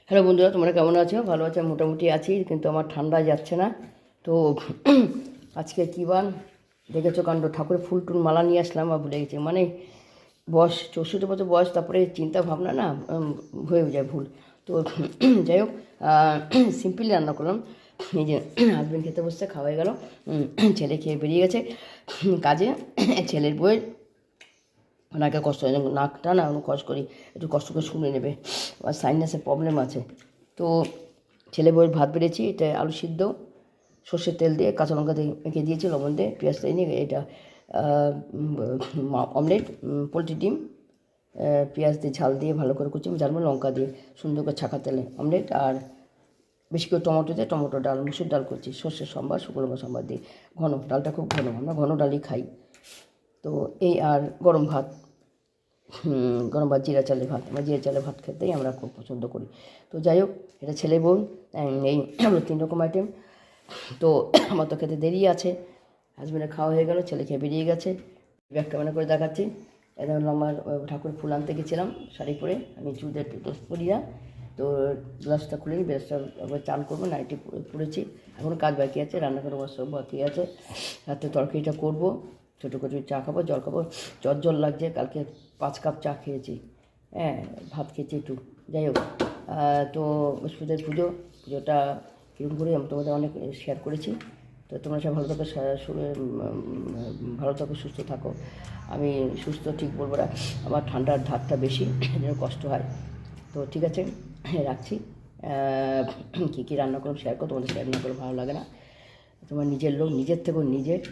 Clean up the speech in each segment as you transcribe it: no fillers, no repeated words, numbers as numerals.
Hello বন্ধুরা, তোমরা কেমন আছো? ভালো আছো? মোটামুটি আছি, কিন্তু আমার ঠান্ডা যাচ্ছে না। তো আজকে কী বার দেখেছো কাণ্ড, ঠাকুরের ফুল টুল মালা নিয়ে আসলাম আর ভুলে গেছি। মানে বয়স 64 বছর বয়স, তারপরে চিন্তা ভাবনা না হয়ে যায় ভুল। তো যাই হোক, সিম্পলি রান্না করলাম। এই যে হাজব্যান্ড খেতে বসছে, খাওয়া হয়ে গেল, ছেলে খেয়ে বেরিয়ে গেছে কাজে। ছেলের বইয়ের নাকে কষ্ট হয়, নাকটা না আমি কষ্ট করি, একটু কষ্ট করে শুনে নেবে, আর সাইনাসের প্রবলেম আছে। তো ছেলে বউয়ের ভাত বেড়েছি, এটা আলু সিদ্ধ সর্ষের তেল দিয়ে কাঁচা লঙ্কা দিয়ে মেখে দিয়েছি, লবণ দিয়ে পেঁয়াজ দিয়ে নিয়ে এটা অমলেট, পোলট্রি ডিম, পেঁয়াজ দিয়ে ঝাল দিয়ে ভালো করে কুচি, ঝাল লঙ্কা দিয়ে সুন্দর করে ছাকা তেলে অমলেট, আর বেশি করে টমেটো দিয়ে টমেটো ডাল, মুসুর ডাল করছি, সর্ষের সম্বার, শুকনো লঙ্কা সম্বার দিয়ে ঘন, ডালটা খুব ঘন, আমরা ঘন ডালই খাই। তো এই আর গরম ভাত, গরম ভাত, জিরা চালের ভাত, আমরা জিরা চালের ভাত খেতেই আমরা খুব পছন্দ করি। তো যাই হোক, এটা ছেলে বোন, এই 3 রকম আইটেম। তো আমার তো খেতে দেরি আছে, হাজব্যান্ডের খাওয়া হয়ে গেল, ছেলে খেয়ে বেরিয়ে গেছে। ব্যাগ ক্যামেরা করে দেখাচ্ছি। এটা হলো আমার ঠাকুরের ফুল আনতে গেছিলাম শাড়ি পরে, আমি চুড়িদার ড্রেস পরি না। তো গ্লাসটা খুলে নিই, ব্লাসটা একবার চান করবো, নাইটি পরেছি। এখনও কাজ বাকি আছে, রান্না করে সব বাকি আছে। রাত্রে তরকারিটা করবো, ছোটো করে চা খাবো, জল খাবো, জ্বর লাগছে, কালকে 5 কাপ চা খেয়েছি, হ্যাঁ ভাত খেয়েছি একটু। যাই হোক, তো বৃহস্পতিবার পুজোটা কীরকম করে আমি তোমাদের অনেক শেয়ার করেছি। তো তোমরা সব ভালো থাকো, ভালো থাকো, সুস্থ থাকো। আমি সুস্থ ঠিক বলবো না, আমার ঠান্ডার ধারটা বেশি, যেন কষ্ট হয়। তো ঠিক আছে, রাখছি। কী কী রান্না করলাম শেয়ার করো, তোমাদের শেয়ার না করে ভালো লাগে না। তোমার নিজের লোক, নিজের থেকেও নিজের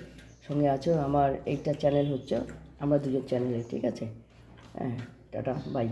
সঙ্গে আছো। আমার এইটা চ্যানেল হচ্ছে আমরা দুজন চ্যানেলে, ঠিক আছে? হ্যাঁ, টাটা, বাই।